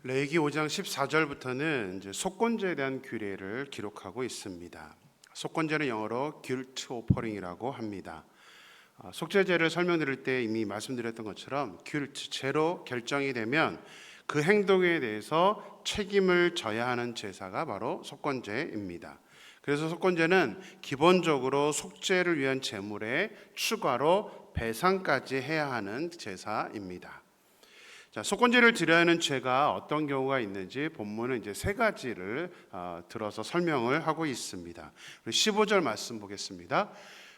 레위기 5장 14절부터는 이제 속건제에 대한 규례를 기록하고 있습니다. 속건제는 영어로 guilt offering이라고 합니다. 속죄제를 설명드릴 때 이미 말씀드렸던 것처럼 guilt, 죄로 결정이 되면 그 행동에 대해서 책임을 져야 하는 제사가 바로 속건제입니다. 그래서 속건제는 기본적으로 속죄를 위한 제물에 추가로 배상까지 해야 하는 제사입니다. 자, 속건제를 드려야 하는 죄가 어떤 경우가 있는지 본문은 이제 세 가지를 들어서 설명을 하고 있습니다. 15절 말씀 보겠습니다.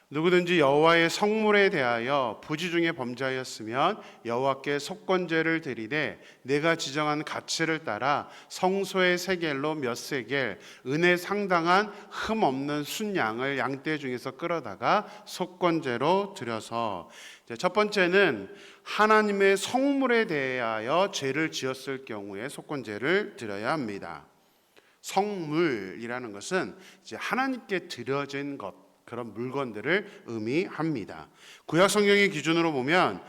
누구든지 여호와의 성물에 대하여 부지 중에 범죄하였으면 여호와께 속건제를 드리되 내가 지정한 가치를 따라 성소의 세겔로 몇 세겔 은에 상당한 흠 없는 순양을 양떼 중에서 끌어다가 속건제로 드려서, 첫 번째는 하나님의 성물에 대하여 죄를 지었을 경우에 속건제를 드려야 합니다. 성물이라는 것은 이제 하나님께 드려진 것, 그런 물건들을 의미합니다. 구약 성경의 기준으로 보면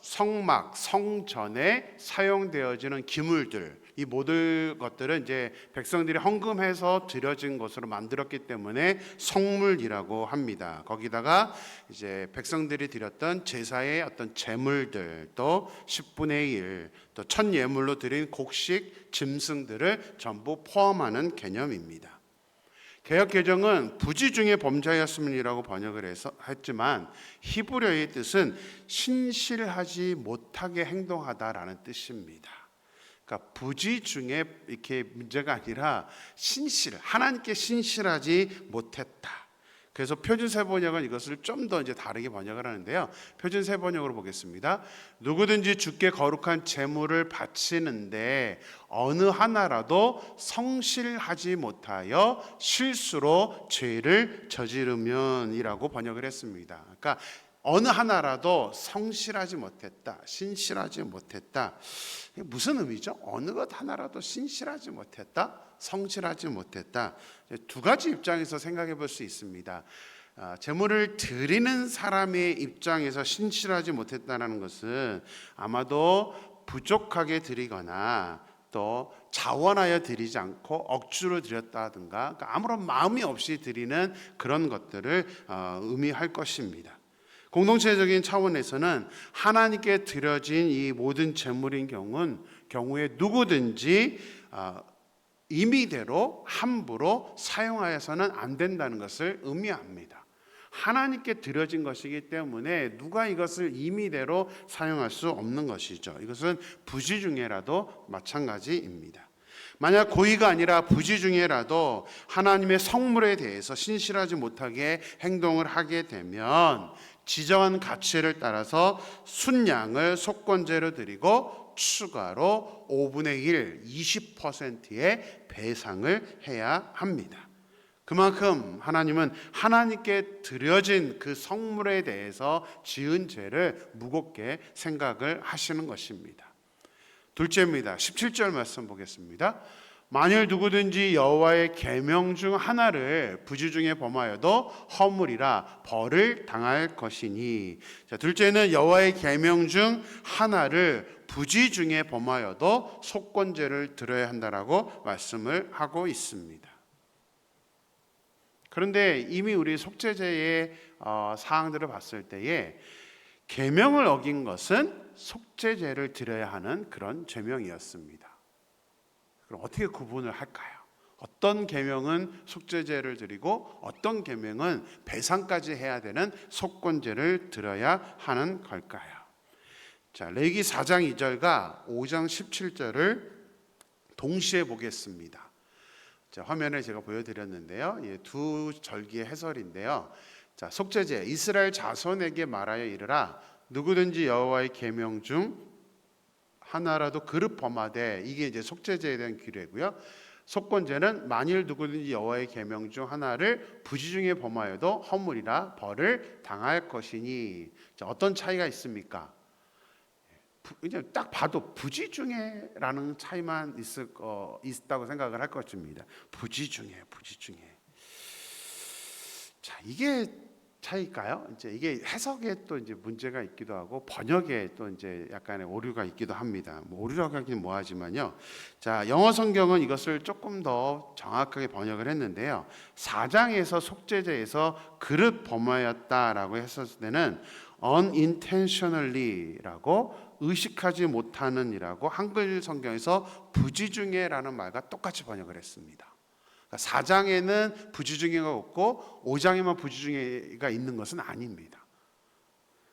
성막, 성전에 사용되어지는 기물들, 이 모든 것들은 이제 백성들이 헌금해서 드려진 것으로 만들었기 때문에 성물이라고 합니다. 거기다가 이제 백성들이 드렸던 제사의 어떤 제물들, 또 10분의 1, 또 첫 예물로 드린 곡식, 짐승들을 전부 포함하는 개념입니다. 개역 개정은 부지 중에 범죄하였음이라고 번역을 했지만 히브리어의 뜻은 신실하지 못하게 행동하다라는 뜻입니다. 그러니까 부지 중에 이렇게 문제가 아니라 하나님께 신실하지 못했다. 그래서 표준세 번역은 이것을 좀 더 이제 다르게 번역을 하는데요. 표준세 번역으로 보겠습니다. 누구든지 주께 거룩한 제물을 바치는데 어느 하나라도 성실하지 못하여 실수로 죄를 저지르면이라고 번역을 했습니다. 그러니까 어느 하나라도 성실하지 못했다, 신실하지 못했다. 이게 무슨 의미죠? 어느 것 하나라도 신실하지 못했다, 성실하지 못했다. 두 가지 입장에서 생각해 볼 수 있습니다. 제물을 드리는 사람의 입장에서 신실하지 못했다는 것은 아마도 부족하게 드리거나 또 자원하여 드리지 않고 억지로 드렸다든가, 그러니까 아무런 마음이 없이 드리는 그런 것들을 의미할 것입니다. 공동체적인 차원에서는 하나님께 드려진 이 모든 제물인 경우에 누구든지 임의대로 함부로 사용하여서는 안 된다는 것을 의미합니다. 하나님께 드려진 것이기 때문에 누가 이것을 임의대로 사용할 수 없는 것이죠. 이것은 부지 중에라도 마찬가지입니다. 만약 고의가 아니라 부지 중에라도 하나님의 성물에 대해서 신실하지 못하게 행동을 하게 되면 지정한 가치를 따라서 순양을 속건제로 드리고 추가로 5분의 1, 20%의 배상을 해야 합니다. 그만큼 하나님은 하나님께 드려진 그 성물에 대해서 지은 죄를 무겁게 생각을 하시는 것입니다. 둘째입니다. 17절 말씀 보겠습니다. 만일 누구든지 여호와의 계명 중 하나를 부지 중에 범하여도 허물이라 벌을 당할 것이니. 자, 둘째는 여호와의 계명 중 하나를 부지 중에 범하여도 속건제를 드려야 한다라고 말씀을 하고 있습니다. 그런데 이미 우리 속죄제의 사항들을 봤을 때에 계명을 어긴 것은 속죄제를 드려야 하는 그런 죄명이었습니다. 그럼 어떻게 구분을 할까요? 어떤 계명은 속죄제를 드리고 어떤 계명은 배상까지 해야 되는 속건제를 드려야 하는 걸까요? 자, 레위기 4장 2절과 5장 17절을 동시에 보겠습니다. 자, 화면에 제가 보여드렸는데요. 두 절기의 해설인데요. 자, 속죄제, 이스라엘 자손에게 말하여 이르라. 누구든지 여호와의 계명 중 하나라도 그릇 범하되, 이게 이제 속죄제에 대한 규례고요. 속건제는 만일 누구든지 여호와의 계명 중 하나를 부지 중에 범하여도 허물이라 벌을 당할 것이니. 자, 어떤 차이가 있습니까? 그냥 딱 봐도 부지 중에라는 차이만 있다고 생각을 할 것입니다. 부지 중에. 자, 이게 차이일까요? 이제 이게 해석에 또 이제 문제가 있기도 하고 번역에 또 이제 약간의 오류가 있기도 합니다. 뭐 오류라고 하기는 뭐하지만요. 자, 영어 성경은 이것을 조금 더 정확하게 번역을 했는데요. 4장에서 속죄제에서 그릇 범하였다라고 했었을 때는 unintentionally라고 의식하지 못하는이라고 한글 성경에서 부지중예라는 말과 똑같이 번역을 했습니다. 4장에는 부지중예가 없고 5장에만 부지중예가 있는 것은 아닙니다.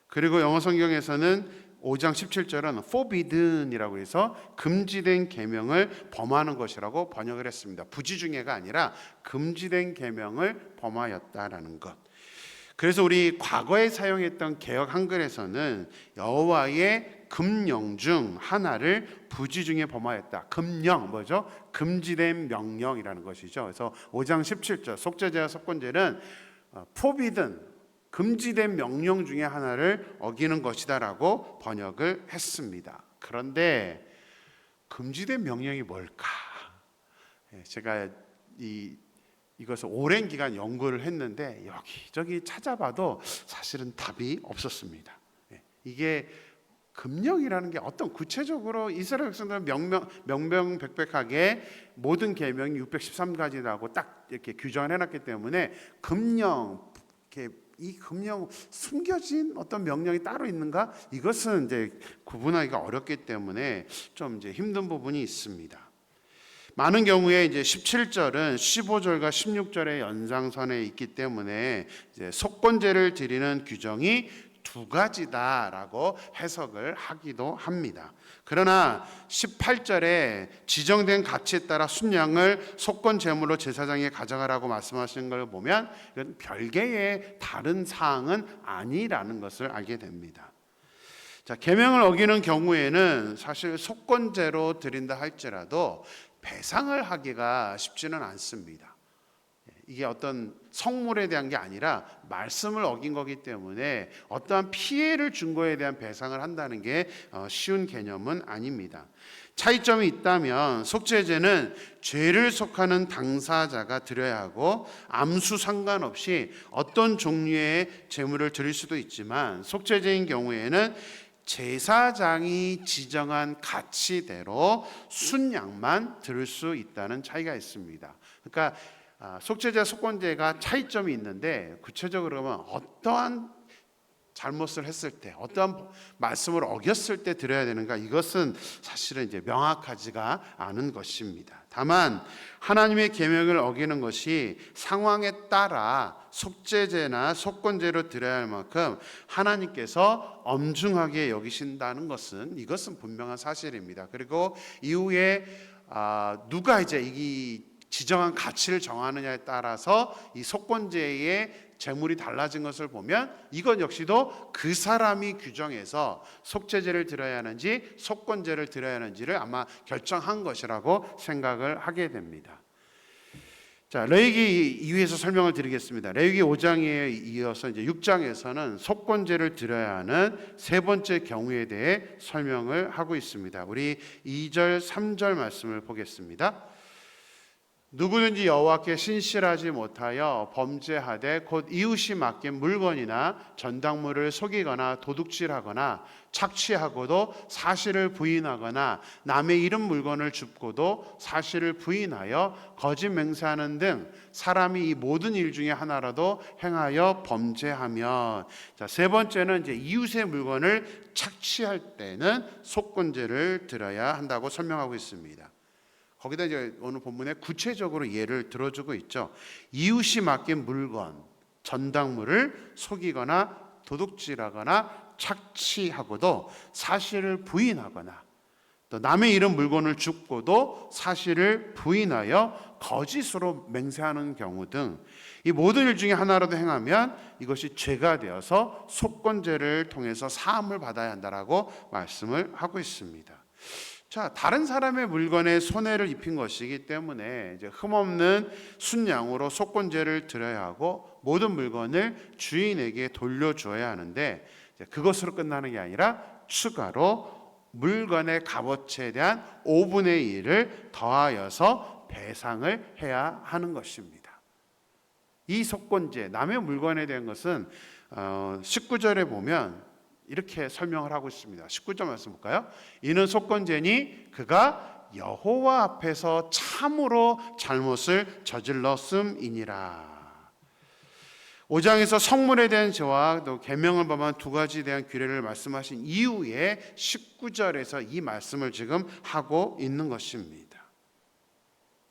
그리고 영어 성경에서는 5장 17절은 forbidden이라고 해서 금지된 계명을 범하는 것이라고 번역을 했습니다. 부지중예가 아니라 금지된 계명을 범하였다라는 것. 그래서 우리 과거에 사용했던 개역 한글에서는 여호와의 금령 중 하나를 부지중에 범하였다. 금령 뭐죠? 금지된 명령이라는 것이죠. 그래서 5장 17절 속죄제와 속건제는 forbidden 금지된 명령 중에 하나를 어기는 것이다라고 번역을 했습니다. 그런데 금지된 명령이 뭘까? 제가 이것을 오랜 기간 연구를 했는데 여기저기 찾아봐도 사실은 답이 없었습니다. 이게 금령이라는 게 어떤 구체적으로 이스라엘 백성들은 명명백백하게 모든 계명이 613가지라고 딱 이렇게 규정을 해놨기 때문에 금령, 이 금령 숨겨진 어떤 명령이 따로 있는가? 이것은 이제 구분하기가 어렵기 때문에 좀 이제 힘든 부분이 있습니다. 많은 경우에 이제 17절은 15절과 16절의 연장선에 있기 때문에 이제 속건제를 드리는 규정이 두 가지다라고 해석을 하기도 합니다. 그러나 18절에 지정된 가치에 따라 순양을 속건 제물로 제사장에 가져가라고 말씀하시는 걸 보면 이건 별개의 다른 사항은 아니라는 것을 알게 됩니다. 자, 계명을 어기는 경우에는 사실 속건제로 드린다 할지라도 배상을 하기가 쉽지는 않습니다. 이게 어떤 성물에 대한 게 아니라 말씀을 어긴 거기 때문에 어떠한 피해를 준 거에 대한 배상을 한다는 게 쉬운 개념은 아닙니다. 차이점이 있다면 속죄제는 죄를 속하는 당사자가 드려야 하고 암수 상관없이 어떤 종류의 제물을 드릴 수도 있지만 속죄제인 경우에는 제사장이 지정한 가치대로 순양만 들을 수 있다는 차이가 있습니다. 그러니까 속죄제, 속건제가 차이점이 있는데 구체적으로 보면 어떠한 잘못을 했을 때, 어떠한 말씀을 어겼을 때 드려야 되는가, 이것은 사실은 이제 명확하지가 않은 것입니다. 다만 하나님의 계명을 어기는 것이 상황에 따라 속죄제나 속건제로 드려야 할 만큼 하나님께서 엄중하게 여기신다는 것은 이것은 분명한 사실입니다. 그리고 이후에 누가 이제 이 지정한 가치를 정하느냐에 따라서 이 속건제의 재물이 달라진 것을 보면 이것 역시도 그 사람이 규정해서 속죄제를 드려야 하는지 속건제를 드려야 하는지를 아마 결정한 것이라고 생각을 하게 됩니다. 자, 레위기 2회에서 설명을 드리겠습니다. 레위기 5장에 이어서 이제 6장에서는 속건제를 드려야 하는 세 번째 경우에 대해 설명을 하고 있습니다. 우리 2절, 3절 말씀을 보겠습니다. 누구든지 여호와께 신실하지 못하여 범죄하되 곧 이웃이 맡긴 물건이나 전당물을 속이거나 도둑질하거나 착취하고도 사실을 부인하거나 남의 잃은 물건을 줍고도 사실을 부인하여 거짓 맹세하는 등 사람이 이 모든 일 중에 하나라도 행하여 범죄하면, 자, 세 번째는 이제 이웃의 물건을 착취할 때는 속건제를 드려야 한다고 설명하고 있습니다. 거기다 이제 오늘 본문에 구체적으로 예를 들어주고 있죠. 이웃이 맡긴 물건, 전당물을 속이거나 도둑질하거나 착취하고도 사실을 부인하거나 또 남의 잃은 물건을 줍고도 사실을 부인하여 거짓으로 맹세하는 경우 등 이 모든 일 중에 하나라도 행하면 이것이 죄가 되어서 속건제를 통해서 사함을 받아야 한다라고 말씀을 하고 있습니다. 자, 다른 사람의 물건에 손해를 입힌 것이기 때문에 이제 흠없는 순양으로 속건제를 드려야 하고 모든 물건을 주인에게 돌려줘야 하는데 그것으로 끝나는 게 아니라 추가로 물건의 값어치에 대한 5분의 1을 더하여서 배상을 해야 하는 것입니다. 이 속건제, 남의 물건에 대한 것은 19절에 보면 이렇게 설명을 하고 있습니다. 19절 말씀 볼까요? 이는 속건제니 그가 여호와 앞에서 참으로 잘못을 저질렀음이니라. 5장에서 성물에 대한 죄와 또 계명을 범한 두 가지에 대한 규례를 말씀하신 이후에 19절에서 이 말씀을 지금 하고 있는 것입니다.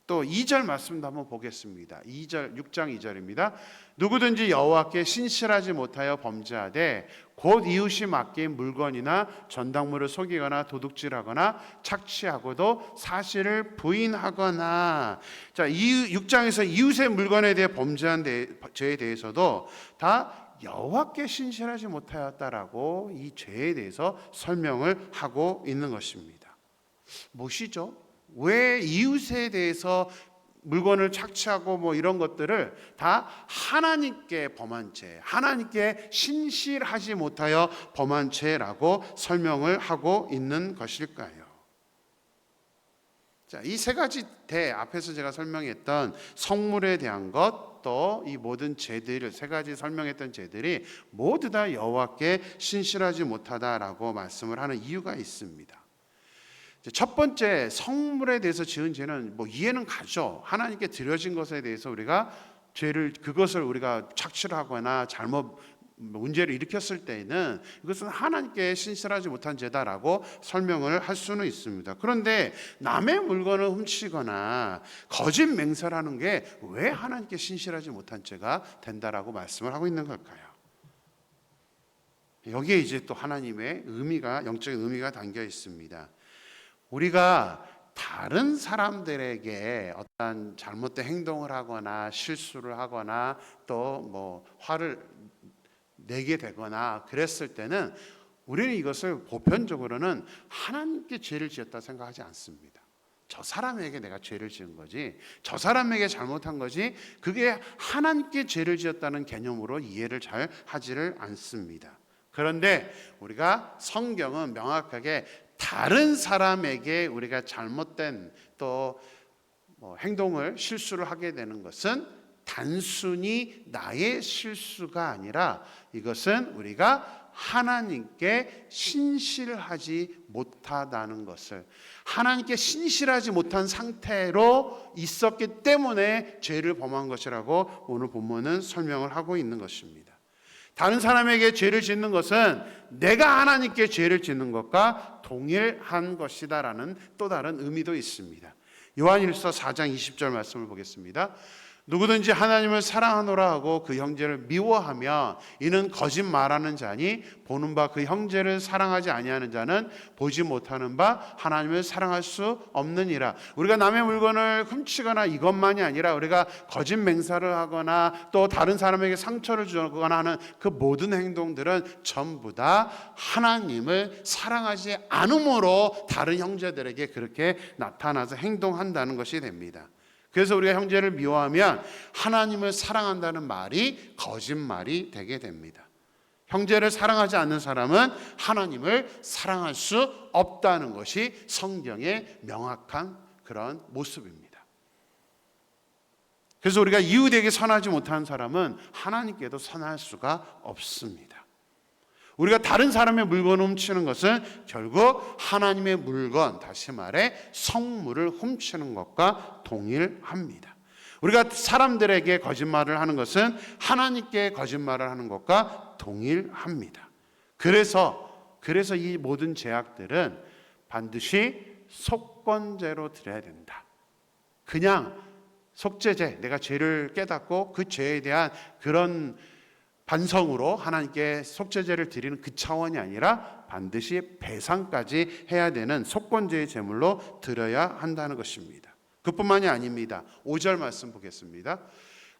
또 2절 말씀도 한번 보겠습니다. 6장 2절입니다. 누구든지 여호와께 신실하지 못하여 범죄하되 곧 이웃이 맡긴 물건이나 전당물을 속이거나 도둑질하거나 착취하고도 사실을 부인하거나, 자, 6장에서 이웃의 물건에 대해 범죄한 죄에 대해서도 다 여호와께 신실하지 못하였다라고 이 죄에 대해서 설명을 하고 있는 것입니다. 무엇이죠? 왜 이웃에 대해서 물건을 착취하고 이런 것들을 다 하나님께 범한 죄, 하나님께 신실하지 못하여 범한 죄라고 설명을 하고 있는 것일까요? 자, 이 세 가지 앞에서 제가 설명했던 성물에 대한 것, 또 이 모든 죄들, 세 가지 설명했던 죄들이 모두 다 여호와께 신실하지 못하다라고 말씀을 하는 이유가 있습니다. 첫 번째, 성물에 대해서 지은 죄는 이해는 가죠. 하나님께 드려진 것에 대해서 우리가 그것을 우리가 착취를 하거나 잘못 문제를 일으켰을 때에는 이것은 하나님께 신실하지 못한 죄다라고 설명을 할 수는 있습니다. 그런데 남의 물건을 훔치거나 거짓 맹세하는 게 왜 하나님께 신실하지 못한 죄가 된다라고 말씀을 하고 있는 걸까요? 여기에 이제 또 하나님의 의미가, 영적인 의미가 담겨 있습니다. 우리가 다른 사람들에게 어떤 잘못된 행동을 하거나 실수를 하거나 또 화를 내게 되거나 그랬을 때는 우리는 이것을 보편적으로는 하나님께 죄를 지었다 생각하지 않습니다. 저 사람에게 내가 죄를 지은 거지, 저 사람에게 잘못한 거지, 그게 하나님께 죄를 지었다는 개념으로 이해를 잘 하지를 않습니다. 그런데 우리가 성경은 명확하게 다른 사람에게 우리가 잘못된 또 행동을, 실수를 하게 되는 것은 단순히 나의 실수가 아니라 이것은 우리가 하나님께 신실하지 못하다는 것을, 하나님께 신실하지 못한 상태로 있었기 때문에 죄를 범한 것이라고 오늘 본문은 설명을 하고 있는 것입니다. 다른 사람에게 죄를 짓는 것은 내가 하나님께 죄를 짓는 것과 동일한 것이다라는 또 다른 의미도 있습니다. 요한일서 4장 20절 말씀을 보겠습니다. 누구든지 하나님을 사랑하노라 하고 그 형제를 미워하며 이는 거짓말하는 자니 보는 바 그 형제를 사랑하지 아니하는 자는 보지 못하는 바 하나님을 사랑할 수 없느니라. 우리가 남의 물건을 훔치거나 이것만이 아니라 우리가 거짓 맹세를 하거나 또 다른 사람에게 상처를 주거나 하는 그 모든 행동들은 전부 다 하나님을 사랑하지 않음으로 다른 형제들에게 그렇게 나타나서 행동한다는 것이 됩니다. 그래서 우리가 형제를 미워하면 하나님을 사랑한다는 말이 거짓말이 되게 됩니다. 형제를 사랑하지 않는 사람은 하나님을 사랑할 수 없다는 것이 성경의 명확한 그런 모습입니다. 그래서 우리가 이웃에게 선하지 못하는 사람은 하나님께도 선할 수가 없습니다. 우리가 다른 사람의 물건을 훔치는 것은 결국 하나님의 물건, 다시 말해 성물을 훔치는 것과 동일합니다. 우리가 사람들에게 거짓말을 하는 것은 하나님께 거짓말을 하는 것과 동일합니다. 그래서 이 모든 죄악들은 반드시 속건제로 드려야 된다. 그냥 속죄제, 내가 죄를 깨닫고 그 죄에 대한 그런 반성으로 하나님께 속죄제를 드리는 그 차원이 아니라 반드시 배상까지 해야 되는 속건제의 제물로 드려야 한다는 것입니다. 그뿐만이 아닙니다. 5절 말씀 보겠습니다.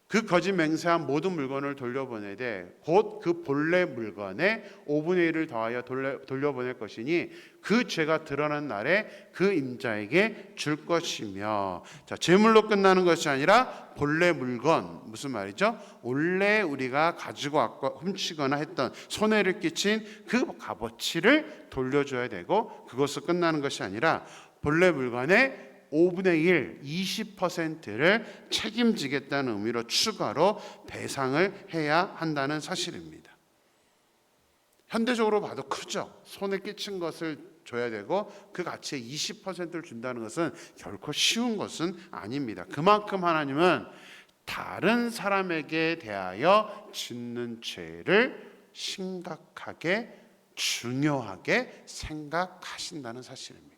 그 거짓 맹세한 모든 물건을 돌려보내되 곧 그 본래 물건에 5분의 1을 더하여 돌려보낼 것이니 그 죄가 드러난 날에 그 임자에게 줄 것이며. 자, 제물로 끝나는 것이 아니라 본래 물건, 무슨 말이죠? 원래 우리가 가지고 왔고 훔치거나 했던 손해를 끼친 그 값어치를 돌려줘야 되고, 그것을 끝나는 것이 아니라 본래 물건에 5분의 1, 20%를 책임지겠다는 의미로 추가로 배상을 해야 한다는 사실입니다. 현대적으로 봐도 크죠. 손에 끼친 것을 줘야 되고 그 가치의 20%를 준다는 것은 결코 쉬운 것은 아닙니다. 그만큼 하나님은 다른 사람에게 대하여 짓는 죄를 심각하게 중요하게 생각하신다는 사실입니다.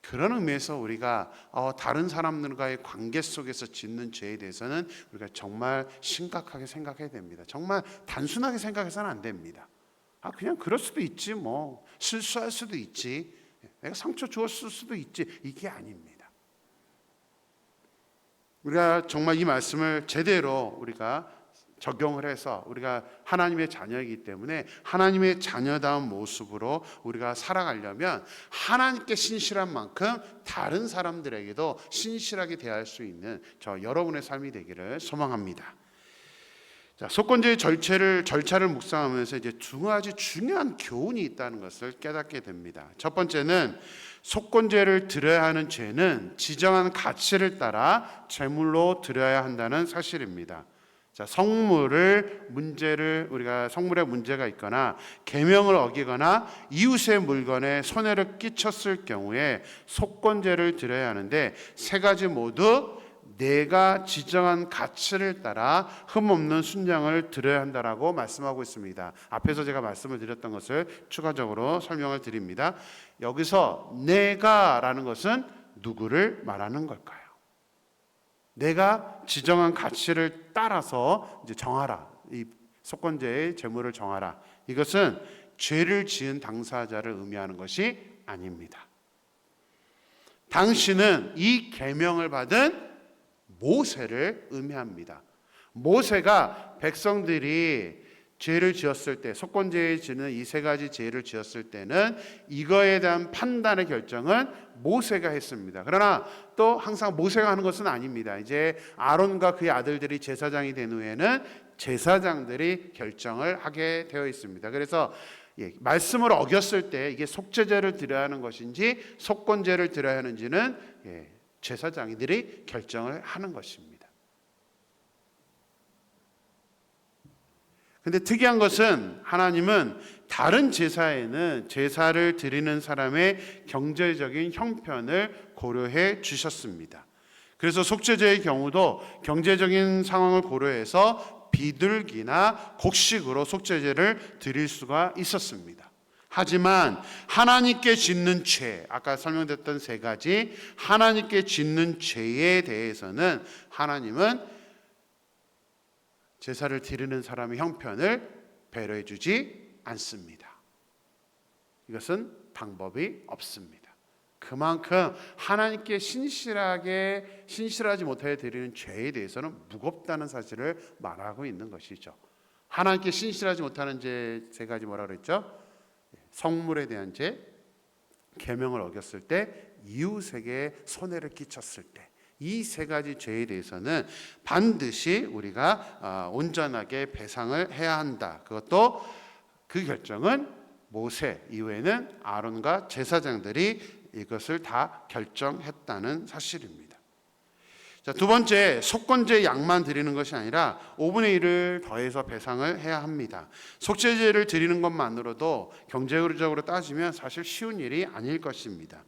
그런 의미에서 우리가 다른 사람들과의 관계 속에서 짓는 죄에 대해서는 우리가 정말 심각하게 생각해야 됩니다. 정말 단순하게 생각해서는 안 됩니다. 그냥 그럴 수도 있지, 뭐 실수할 수도 있지, 내가 상처 주었을 수도 있지, 이게 아닙니다. 우리가 정말 이 말씀을 제대로 우리가 적용을 해서 우리가 하나님의 자녀이기 때문에 하나님의 자녀다운 모습으로 우리가 살아가려면 하나님께 신실한 만큼 다른 사람들에게도 신실하게 대할 수 있는 저 여러분의 삶이 되기를 소망합니다. 자, 속건제의 절차를 묵상하면서 이제 두 가지 중요한 교훈이 있다는 것을 깨닫게 됩니다. 첫 번째는 속건제를 드려야 하는 죄는 지정한 가치를 따라 제물로 드려야 한다는 사실입니다. 자, 성물의 문제가 있거나 계명을 어기거나 이웃의 물건에 손해를 끼쳤을 경우에 속건제를 드려야 하는데 세 가지 모두 내가 지정한 가치를 따라 흠없는 순양을 드려야 한다라고 말씀하고 있습니다. 앞에서 제가 말씀을 드렸던 것을 추가적으로 설명을 드립니다. 여기서 내가라는 것은 누구를 말하는 걸까요? 내가 지정한 가치를 따라서 이제 정하라. 이 속건제의 제물을 정하라. 이것은 죄를 지은 당사자를 의미하는 것이 아닙니다. 당신은 이 계명을 받은 모세를 의미합니다. 모세가 백성들이 죄를 지었을 때, 속건제에 지는 이 세 가지 죄를 지었을 때는 이거에 대한 판단의 결정은 모세가 했습니다. 그러나 또 항상 모세가 하는 것은 아닙니다. 이제 아론과 그의 아들들이 제사장이 된 후에는 제사장들이 결정을 하게 되어 있습니다. 그래서 말씀을 어겼을 때 이게 속죄제를 드려야 하는 것인지 속건제를 드려야 하는지는 제사장들이 결정을 하는 것입니다. 근데 특이한 것은 하나님은 다른 제사에는 제사를 드리는 사람의 경제적인 형편을 고려해 주셨습니다. 그래서 속죄제의 경우도 경제적인 상황을 고려해서 비둘기나 곡식으로 속죄제를 드릴 수가 있었습니다. 하지만 하나님께 짓는 죄, 아까 설명됐던 세 가지 하나님께 짓는 죄에 대해서는 하나님은 제사를 드리는 사람의 형편을 배려해 주지 않습니다. 이것은 방법이 없습니다. 그만큼 하나님께 신실하지 못하여 드리는 죄에 대해서는 무겁다는 사실을 말하고 있는 것이죠. 하나님께 신실하지 못하는 죄 세 가지 뭐라 그랬죠? 성물에 대한 죄, 계명을 어겼을 때, 이웃에게 손해를 끼쳤을 때, 이 세 가지 죄에 대해서는 반드시 우리가 온전하게 배상을 해야 한다. 그것도 그 결정은 모세 이후에는 아론과 제사장들이 이것을 다 결정했다는 사실입니다. 자, 두 번째, 속건제 양만 드리는 것이 아니라 5분의 1을 더해서 배상을 해야 합니다. 속죄제를 드리는 것만으로도 경제적으로 따지면 사실 쉬운 일이 아닐 것입니다.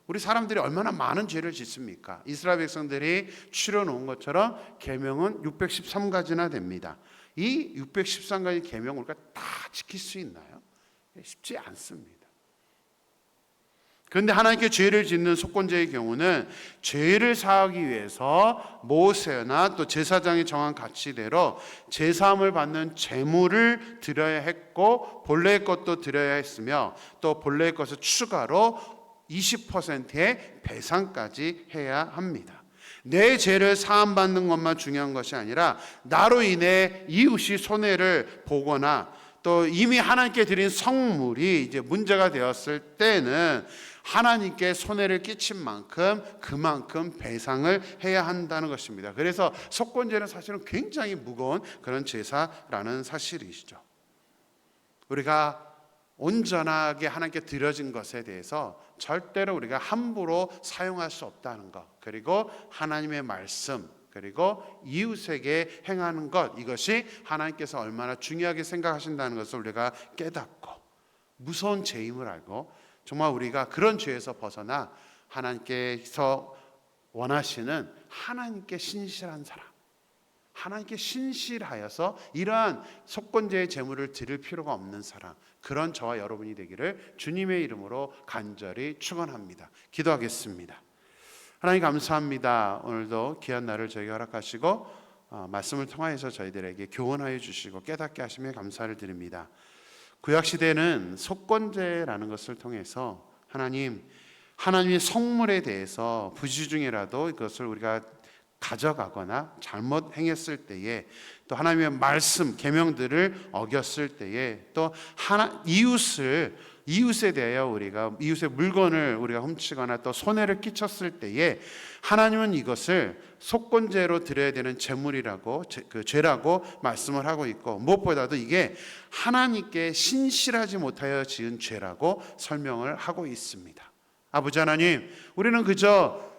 우리 사람들이 얼마나 많은 죄를 짓습니까? 이스라엘 백성들이 추려놓은 것처럼 계명은 613가지나 됩니다. 이 613가지 계명을 우리가 다 지킬 수 있나요? 쉽지 않습니다. 그런데 하나님께 죄를 짓는 속건제의 경우는 죄를 사하기 위해서 모세나 또 제사장이 정한 가치대로 제사함을 받는 제물을 드려야 했고 본래의 것도 드려야 했으며 또 본래의 것을 추가로 20%의 배상까지 해야 합니다. 내 죄를 사함받는 것만 중요한 것이 아니라 나로 인해 이웃이 손해를 보거나 또 이미 하나님께 드린 성물이 이제 문제가 되었을 때는 하나님께 손해를 끼친 만큼 그만큼 배상을 해야 한다는 것입니다. 그래서 속건제는 사실은 굉장히 무거운 그런 제사라는 사실이시죠. 우리가 온전하게 하나님께 드려진 것에 대해서 절대로 우리가 함부로 사용할 수 없다는 것, 그리고 하나님의 말씀, 그리고 이웃에게 행하는 것, 이것이 하나님께서 얼마나 중요하게 생각하신다는 것을 우리가 깨닫고 무서운 죄임을 알고 정말 우리가 그런 죄에서 벗어나 하나님께서 원하시는 하나님께 신실한 사람, 하나님께 신실하여서 이러한 속건제의 제물을 드릴 필요가 없는 사람, 그런 저와 여러분이 되기를 주님의 이름으로 간절히 축원합니다. 기도하겠습니다. 하나님 감사합니다. 오늘도 귀한 날을 저희가 허락하시고 말씀을 통하여서 저희들에게 교훈하여 주시고 깨닫게 하시며 감사를 드립니다. 구약시대는 속건제라는 것을 통해서 하나님의 성물에 대해서 부지 중에라도 이것을 우리가 가져가거나 잘못 행했을 때에, 또 하나님의 말씀 계명들을 어겼을 때에, 또 이웃에 대하여 우리가 이웃의 물건을 우리가 훔치거나 또 손해를 끼쳤을 때에 하나님은 이것을 속건제로 드려야 되는 제물이라고, 그 죄라고 말씀을 하고 있고, 무엇보다도 이게 하나님께 신실하지 못하여 지은 죄라고 설명을 하고 있습니다. 아버지 하나님, 우리는 그저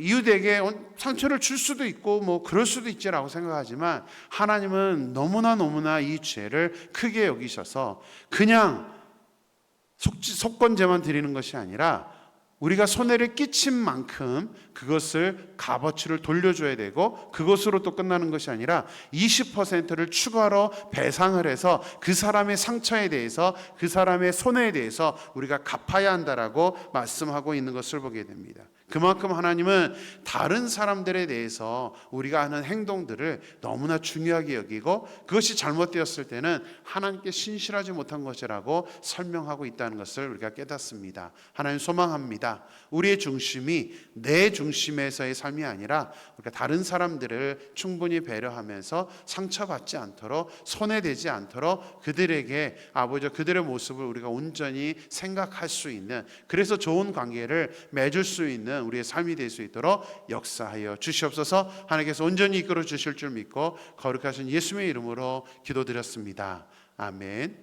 이웃에게 상처를 줄 수도 있고 뭐 그럴 수도 있지라고 생각하지만, 하나님은 너무나 이 죄를 크게 여기셔서 그냥 속건제만 드리는 것이 아니라 우리가 손해를 끼친 만큼 그것을 값어치를 돌려줘야 되고, 그것으로 또 끝나는 것이 아니라 20%를 추가로 배상을 해서 그 사람의 상처에 대해서, 그 사람의 손해에 대해서 우리가 갚아야 한다라고 말씀하고 있는 것을 보게 됩니다. 그만큼 하나님은 다른 사람들에 대해서 우리가 하는 행동들을 너무나 중요하게 여기고, 그것이 잘못되었을 때는 하나님께 신실하지 못한 것이라고 설명하고 있다는 것을 우리가 깨닫습니다. 하나님 소망합니다. 우리의 중심이 내 중심에서의 삶이 아니라 우리가 다른 사람들을 충분히 배려하면서 상처받지 않도록, 손해되지 않도록 그들에게 아버지 그들의 모습을 우리가 온전히 생각할 수 있는, 그래서 좋은 관계를 맺을 수 있는 우리의 삶이 될 수 있도록 역사하여 주시옵소서. 하나님께서 온전히 이끌어 주실 줄 믿고 거룩하신 예수님의 이름으로 기도드렸습니다. 아멘.